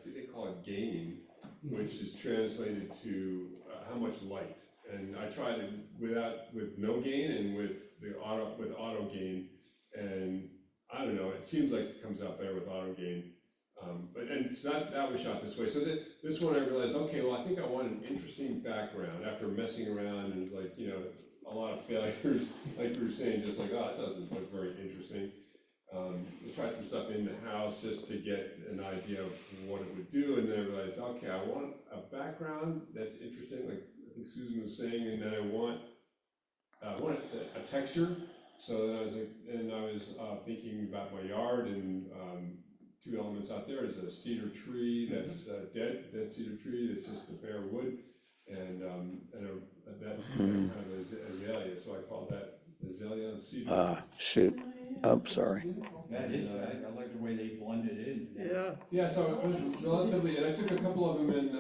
think they call it gain, which is translated to how much light. And I tried it with no gain and with auto gain, and I don't know. It seems like it comes out better with auto gain. So that was shot this way. So this one I realized, okay, well, I think I want an interesting background after messing around and it's like, a lot of failures, like we were saying, just like, oh, it doesn't look very interesting. We tried some stuff in the house just to get an idea of what it would do, and then I realized, okay, I want a background that's interesting, like I think Susan was saying, and then I want a texture. So then I was thinking about my yard, and 2 elements out there is a cedar tree that's dead cedar tree that's just a bare wood, and that kind of azalea. So I called that azalea and cedar. Shoot. I'm sorry. That is, I like the way they blended in. Yeah. Yeah, so it was relatively, and I took a couple of them, and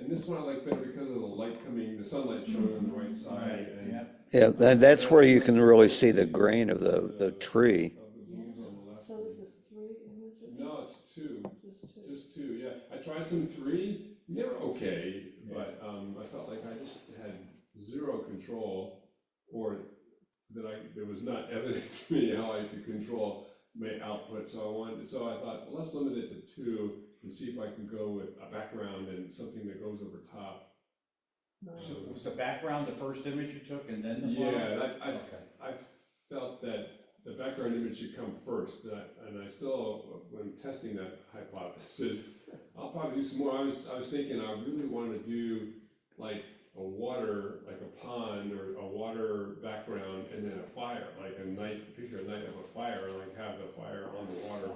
this one I like better because of the sunlight showing on the right side. And Yeah, that's where you can really see the grain of the tree. of the blooms on the left. So this is 3 images? No, it's 2. Just 2. Just 2, yeah. I tried some 3, they were okay, but I felt like I just had 0 control, or that it was not evident to me how I could control my output. So I thought, well, let's limit it to 2 and see if I can go with a background and something that goes over top. Nice. So was the background the first image you took and then the photo? Yeah, I felt that the background image should come first, and I still, when testing that hypothesis, I'll probably do some more. I was thinking I really want to do like a water, like a pond or a water background, and then a fire, like picture a night of a fire, and like have the fire on the water.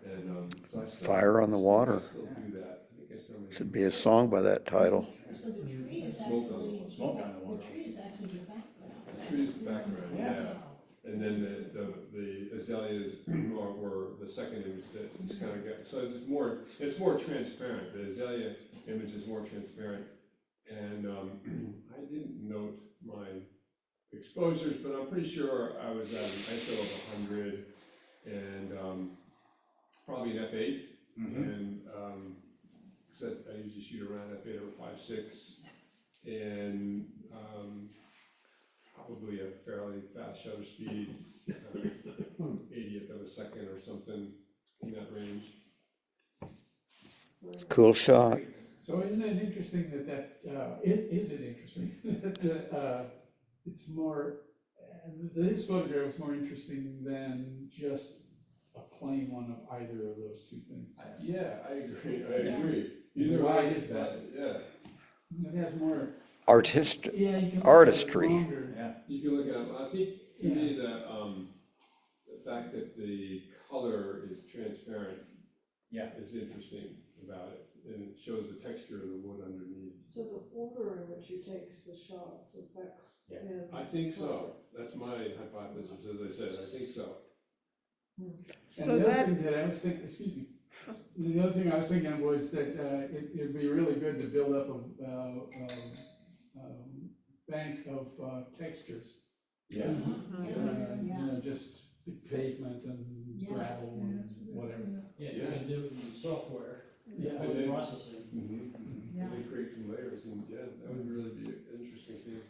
And so I still, Fire on the water. I still do that. I think I still make Should be a song by that title. So the tree is Smoke on- actually, Smoke on the water. the tree is actually the background. The tree's the background, yeah. And then the azaleas were the second image that just kind of got, so it's more transparent. The azalea image is more transparent. And I didn't note my exposures, but I'm pretty sure I was at an ISO of 100 and probably an f8. And cause I usually shoot around f8 over 5.6 and probably a fairly fast shutter speed, 80th of a second or something in that range. Cool shot. So isn't it interesting is it interesting that it's more, this photograph is more interesting than just a plain one of either of those two things? Yeah, I agree. Either Why way, is that? Yeah. It has more, Artist, yeah, you can look at it artistry. longer. Yeah. You can look at, I think to me the fact that the color is transparent is interesting about it, and it shows the texture of the wood underneath. So the order in which you take the shots affects them. I think so. That's my hypothesis, as I said, I think so. So And the other that, thing that I was thinking, excuse me, the other thing I was thinking was that it'd be really good to build up a bank of textures. Yeah. You know, just the pavement and Yeah. gravel Yeah, and that's a good whatever. idea. Yeah, you can do it in software, Yeah. And then- processing. And then create some layers, and yeah, that would really be an interesting thing.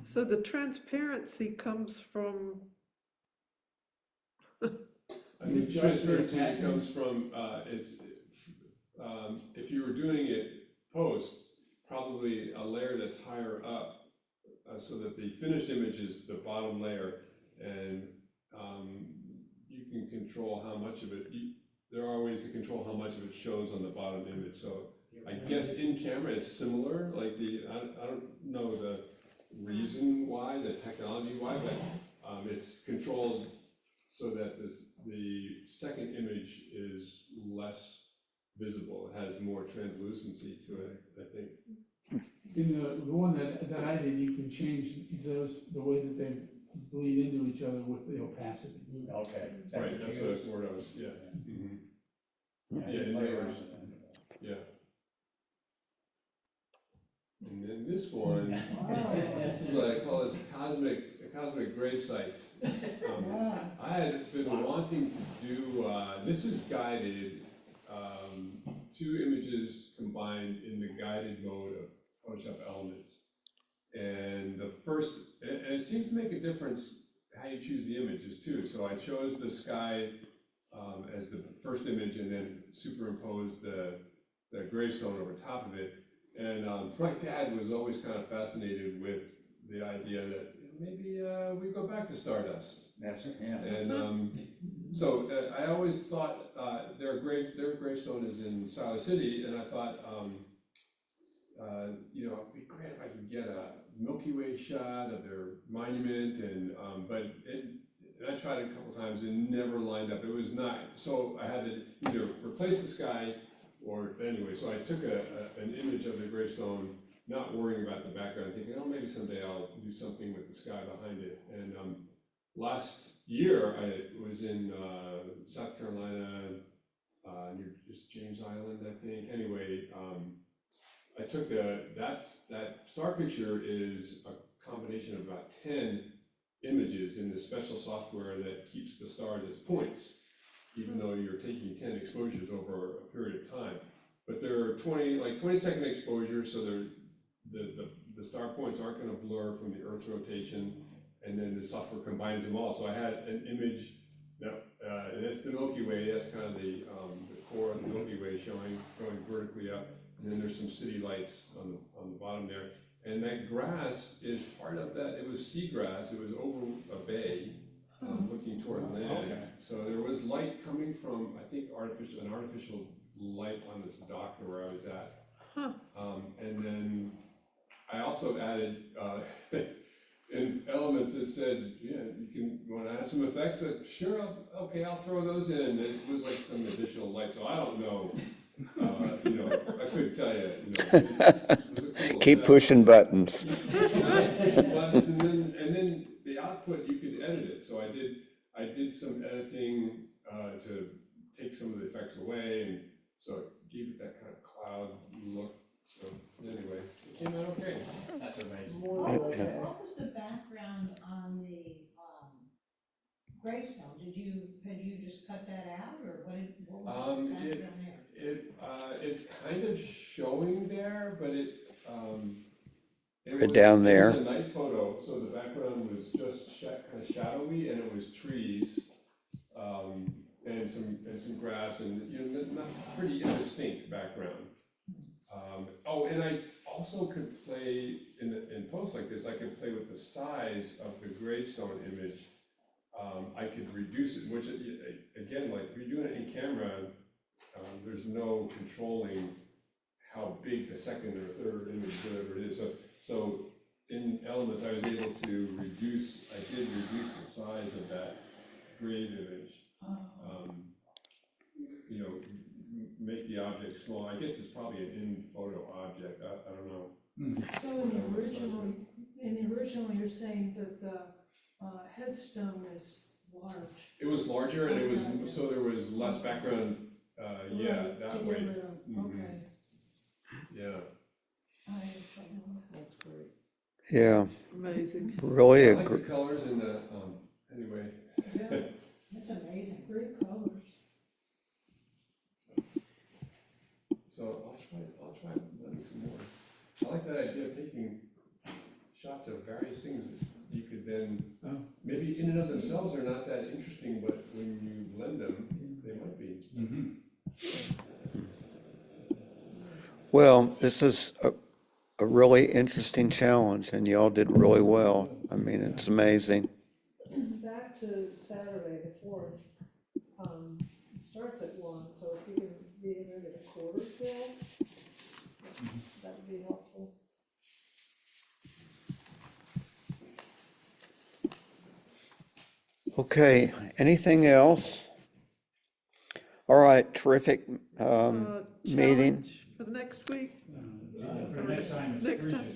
so the transparency comes from, I think Just transparency passing. comes from, if you were doing it post, probably a layer that's higher up, so that the finished image is the bottom layer, and you can control how much of it, there are ways to control how much of it shows on the bottom image, so I guess in camera it's similar, like I don't know the reason why, the technology why, but it's controlled so that the second image is less visible, it has more translucency to it, I think. In the one that I did, you can change those, the way that they bleed into each other with the opacity. Okay. Right, that's what word I was, yeah. Mhm. Yeah, in layers. Yeah. And then this one, this is what I call this a cosmic gravesite. I had been wanting to do, this is guided, 2 images combined in the guided mode of Photoshop Elements. And the first, and it seems to make a difference how you choose the images too. So I chose the sky as the first image and then superimposed the gravestone over top of it. And my dad was always kind of fascinated with the idea that maybe we go back to Stardust. That's it, yeah. And so I always thought their gravestone is in Siler City, and I thought, you know, it'd be great if I could get a Milky Way shot of their monument, and I tried it a couple times and never lined up. It was not, so I had to either replace the sky or anyway, so I took an image of the gravestone, not worrying about the background, thinking, oh, maybe someday I'll do something with the sky behind it. And last year, I was in South Carolina, near just James Island, I think. Anyway, I took that star picture is a combination of about 10 images in this special software that keeps the stars as points, even though you're taking 10 exposures over a period of time. But there are 20-second exposures, so the star points aren't gonna blur from the Earth's rotation, and then the software combines them all. So I had an image that, and that's the Milky Way, that's kind of the core of the Milky Way going vertically up, and then there's some city lights on the bottom there. And that grass is part of that, it was seagrass, it was over a bay, looking toward land. Okay. So there was light coming from, I think, an artificial light on this dock where I was at. And then I also added, in elements that said, yeah, you want to add some effects? Sure, I'll throw those in. It was like some additional light, so I don't know. You know, I couldn't tell you, you know. It was a cool Keep effect. pushing buttons. And then the output, you could edit it. So I did some editing to take some of the effects away, and so it gave it that kind of cloud look. So, anyway, it came out okay. That's amazing. More What was, than the- that. what was the background on the, gravestone? Had you just cut that out, or what was the background there? It's kind of showing there, but it Right down there. It was a night photo, so the background was just kind of shadowy, and it was trees, and some grass, and, you know, not pretty indistinct background. Oh, and I also could play, in posts like this, I could play with the size of the gravestone image. I could reduce it, which, again, like, if you're doing it in camera, there's no controlling how big the second or third image, whatever it is. So in Elements, I was able to reduce the size of that grave image. You know, make the object small. I guess it's probably an in-photo object, I don't know. So in the original, you're saying that the headstone is large. It was larger, and it was, so there was less background, yeah, Right, to that get way. rid of, Mhm. okay. Yeah. I have trouble with that. That's great. Yeah, Amazing. really I a like gr- the colors and the, anyway. Yeah, That's amazing. great colors. So I'll try running some more. I like that idea of taking shots of various things that you could then, maybe in and of themselves are not that interesting, but when you blend them, they might be. well, this is a really interesting challenge, and y'all did really well. I mean, it's amazing. Back to Saturday, the 4th, it starts at 1, so if you can be there at a quarter till, that would be helpful. Okay, anything else? All right, terrific, meeting. Challenge for the next week, For next time, it's Next time.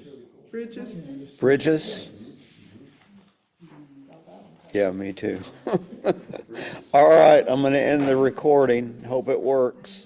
bridges. Bridges. Bridges? Yeah, me too. All right, I'm gonna end the recording. Hope it works.